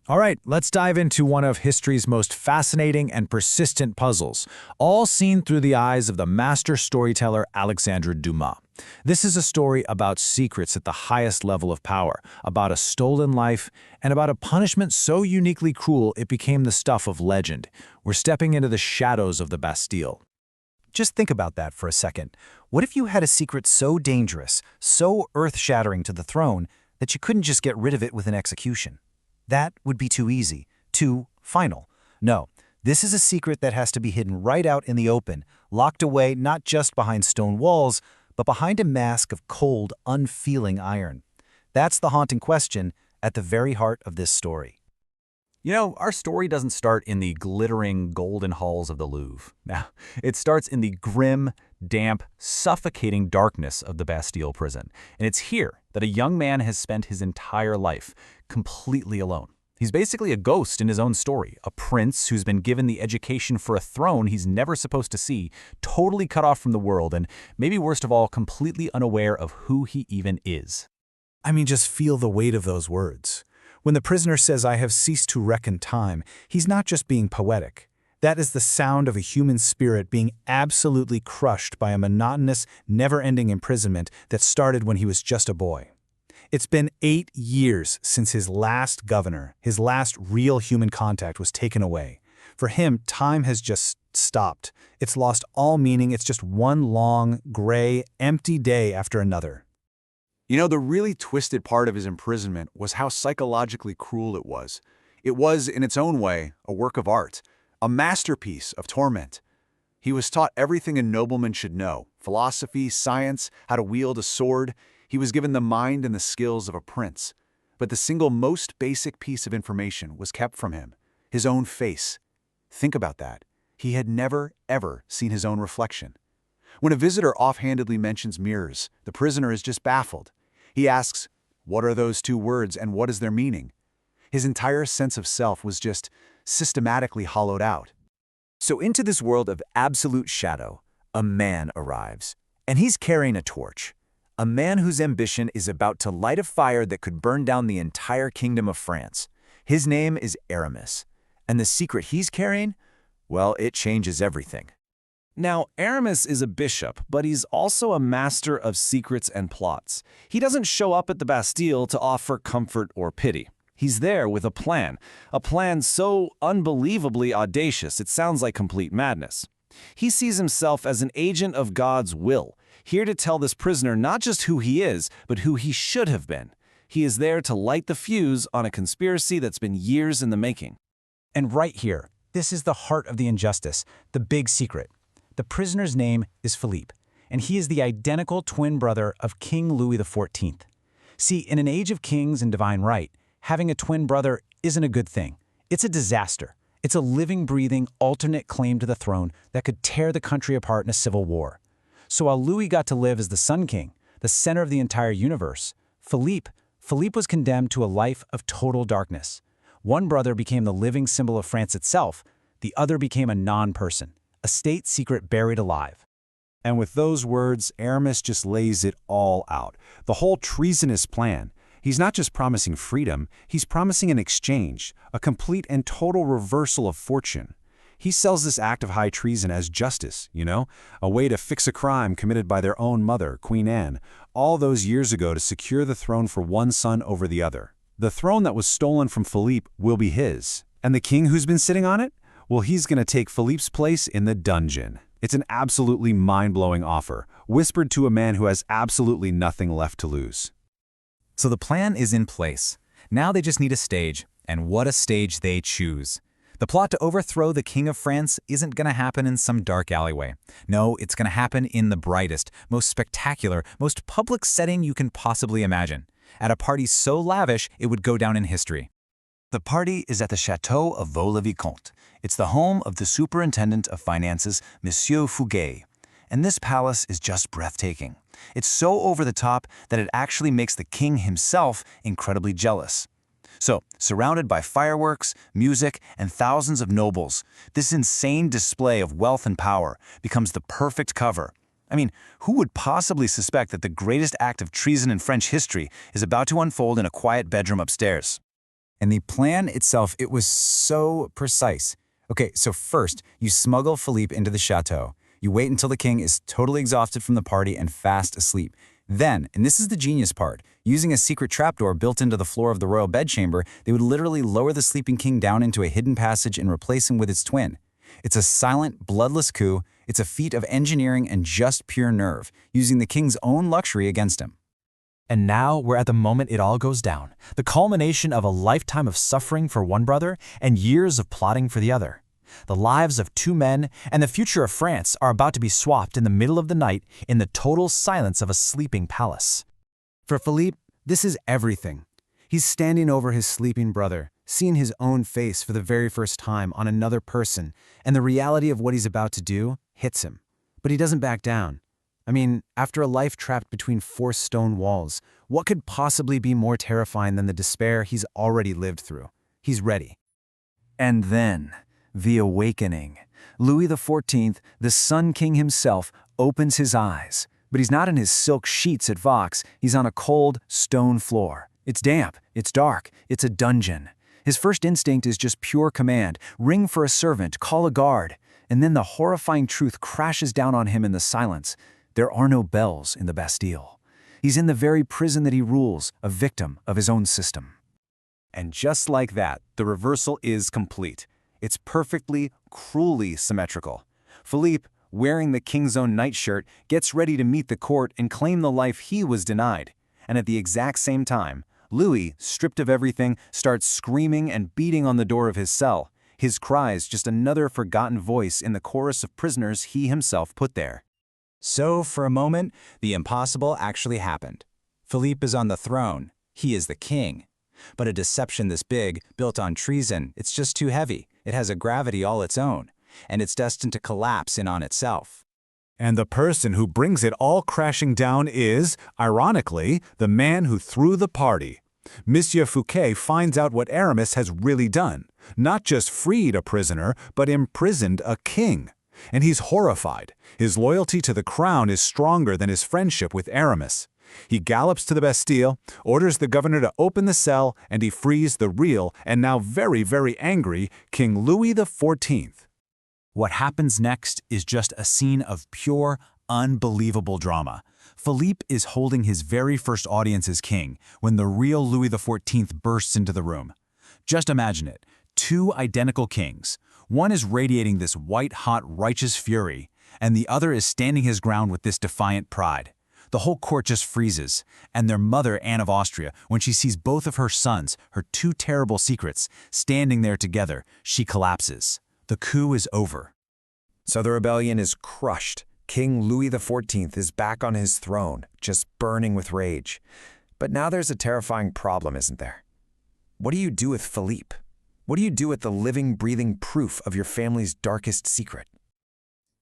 All right, let's dive into one of history's most fascinating and persistent puzzles, all seen through the eyes of the master storyteller Alexandre Dumas. This is a story about secrets at the highest level of power, about a stolen life, and about a punishment so uniquely cruel it became the stuff of legend. We're stepping into the shadows of the Bastille. Just think about that for a second. What if you had a secret so dangerous, so earth-shattering to the throne, that you couldn't just get rid of it with an execution? That would be too easy, too final. No, this is a secret that has to be hidden right out in the open, locked away not just behind stone walls, but behind a mask of cold, unfeeling iron. That's the haunting question at the very heart of this story. You know, our story doesn't start in the glittering golden halls of the Louvre. Now, it starts in the grim, damp, suffocating darkness of the Bastille prison. And it's here that a young man has spent his entire life, completely alone. He's basically a ghost in his own story, a prince who's been given the education for a throne he's never supposed to see, totally cut off from the world, and maybe worst of all, completely unaware of who he even is. I mean, just feel the weight of those words. When the prisoner says, "I have ceased to reckon time," he's not just being poetic. That is the sound of a human spirit being absolutely crushed by a monotonous, never-ending imprisonment that started when he was just a boy. It's been 8 years since his last governor, his last real human contact, was taken away. For him, time has just stopped. It's lost all meaning. It's just one long, gray, empty day after another. You know, the really twisted part of his imprisonment was how psychologically cruel it was. It was, in its own way, a work of art, a masterpiece of torment. He was taught everything a nobleman should know: philosophy, science, how to wield a sword. He was given the mind and the skills of a prince. But the single most basic piece of information was kept from him: his own face. Think about that. He had never, ever seen his own reflection. When a visitor offhandedly mentions mirrors, the prisoner is just baffled. He asks, what are those two words and what is their meaning? His entire sense of self was just systematically hollowed out. So into this world of absolute shadow, a man arrives. And he's carrying a torch. A man whose ambition is about to light a fire that could burn down the entire kingdom of France. His name is Aramis. And the secret he's carrying? Well, it changes everything. Now, Aramis is a bishop, but he's also a master of secrets and plots. He doesn't show up at the Bastille to offer comfort or pity. He's there with a plan so unbelievably audacious it sounds like complete madness. He sees himself as an agent of God's will, here to tell this prisoner not just who he is, but who he should have been. He is there to light the fuse on a conspiracy that's been years in the making. And right here, this is the heart of the injustice, the big secret. The prisoner's name is Philippe, and he is the identical twin brother of King Louis XIV. See, in an age of kings and divine right, having a twin brother isn't a good thing. It's a disaster. It's a living, breathing, alternate claim to the throne that could tear the country apart in a civil war. So while Louis got to live as the Sun King, the center of the entire universe, Philippe was condemned to a life of total darkness. One brother became the living symbol of France itself, the other became a non-person, a state secret buried alive. And with those words, Aramis just lays it all out. The whole treasonous plan. He's not just promising freedom, he's promising an exchange, a complete and total reversal of fortune. He sells this act of high treason as justice, a way to fix a crime committed by their own mother, Queen Anne, all those years ago to secure the throne for one son over the other. The throne that was stolen from Philippe will be his. And the king who's been sitting on it? Well, he's going to take Philippe's place in the dungeon. It's an absolutely mind-blowing offer, whispered to a man who has absolutely nothing left to lose. So the plan is in place. Now they just need a stage, and what a stage they choose. The plot to overthrow the King of France isn't going to happen in some dark alleyway. No, it's going to happen in the brightest, most spectacular, most public setting you can possibly imagine. At a party so lavish, it would go down in history. The party is at the Château of Vaux-le-Vicomte. It's the home of the Superintendent of Finances, Monsieur Fouguet. And this palace is just breathtaking. It's so over the top that it actually makes the king himself incredibly jealous. So, surrounded by fireworks, music, and thousands of nobles, this insane display of wealth and power becomes the perfect cover. I mean, who would possibly suspect that the greatest act of treason in French history is about to unfold in a quiet bedroom upstairs? And the plan itself, it was so precise. Okay, so first, you smuggle Philippe into the chateau. You wait until the king is totally exhausted from the party and fast asleep. Then, and this is the genius part, using a secret trapdoor built into the floor of the royal bedchamber, they would literally lower the sleeping king down into a hidden passage and replace him with its twin. It's a silent, bloodless coup. It's a feat of engineering and just pure nerve, using the king's own luxury against him. And now we're at the moment it all goes down, the culmination of a lifetime of suffering for one brother and years of plotting for the other. The lives of two men and the future of France are about to be swapped in the middle of the night in the total silence of a sleeping palace. For Philippe, this is everything. He's standing over his sleeping brother, seeing his own face for the very first time on another person, and the reality of what he's about to do hits him. But he doesn't back down. I mean, after a life trapped between four stone walls, what could possibly be more terrifying than the despair he's already lived through? He's ready. And then, the awakening. Louis XIV, the Sun King himself, opens his eyes. But he's not in his silk sheets at Vox, he's on a cold, stone floor. It's damp, it's dark, it's a dungeon. His first instinct is just pure command. Ring for a servant, call a guard. And then the horrifying truth crashes down on him in the silence. There are no bells in the Bastille. He's in the very prison that he rules, a victim of his own system. And just like that, the reversal is complete. It's perfectly, cruelly symmetrical. Philippe, wearing the king's own nightshirt, gets ready to meet the court and claim the life he was denied. And at the exact same time, Louis, stripped of everything, starts screaming and beating on the door of his cell. His cries just another forgotten voice in the chorus of prisoners he himself put there. So, for a moment, the impossible actually happened. Philippe is on the throne. He is the king. But a deception this big, built on treason, it's just too heavy. It has a gravity all its own, and it's destined to collapse in on itself. And the person who brings it all crashing down is, ironically, the man who threw the party. Monsieur Fouquet finds out what Aramis has really done. Not just freed a prisoner, but imprisoned a king. And he's horrified. His loyalty to the crown is stronger than his friendship with Aramis. He gallops to the Bastille, orders the governor to open the cell, and he frees the real, and now very, very angry, King Louis XIV. What happens next is just a scene of pure, unbelievable drama. Philippe is holding his very first audience as king when the real Louis XIV bursts into the room. Just imagine it, two identical kings. One is radiating this white-hot righteous fury, and the other is standing his ground with this defiant pride. The whole court just freezes, and their mother, Anne of Austria, when she sees both of her sons, her two terrible secrets, standing there together, she collapses. The coup is over. So the rebellion is crushed. King Louis XIV is back on his throne, just burning with rage. But now there's a terrifying problem, isn't there? What do you do with Philippe? What do you do with the living, breathing proof of your family's darkest secret?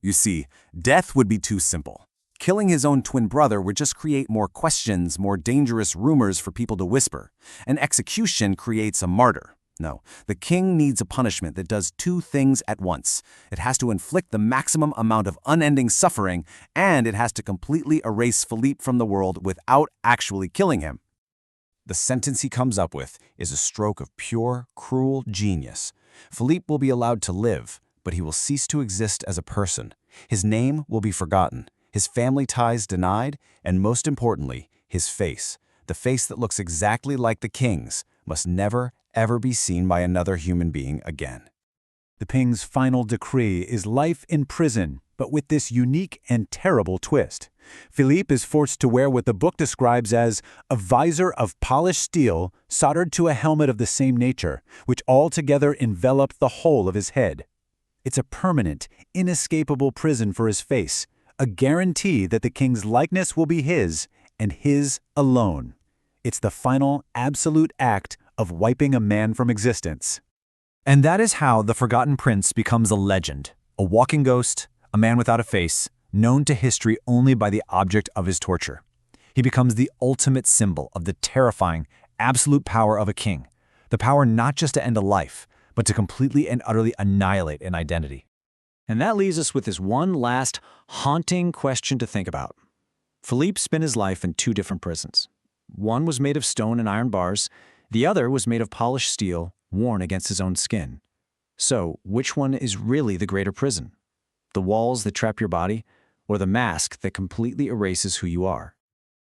You see, death would be too simple. Killing his own twin brother would just create more questions, more dangerous rumors for people to whisper. An execution creates a martyr. No, the king needs a punishment that does two things at once. It has to inflict the maximum amount of unending suffering, and it has to completely erase Philippe from the world without actually killing him. The sentence he comes up with is a stroke of pure, cruel genius. Philippe will be allowed to live, but he will cease to exist as a person. His name will be forgotten, his family ties denied, and most importantly, his face, the face that looks exactly like the king's, must never, ever be seen by another human being again. The king's final decree is life in prison, but with this unique and terrible twist. Philippe is forced to wear what the book describes as a visor of polished steel soldered to a helmet of the same nature, which altogether enveloped the whole of his head. It's a permanent, inescapable prison for his face, a guarantee that the king's likeness will be his, and his alone. It's the final, absolute act of wiping a man from existence. And that is how the Forgotten Prince becomes a legend, a walking ghost, a man without a face, known to history only by the object of his torture. He becomes the ultimate symbol of the terrifying, absolute power of a king, the power not just to end a life, but to completely and utterly annihilate an identity. And that leaves us with this one last, haunting question to think about. Philippe spent his life in two different prisons. One was made of stone and iron bars, The other was made of polished steel, worn against his own skin. So, which one is really the greater prison? The walls that trap your body, or the mask that completely erases who you are?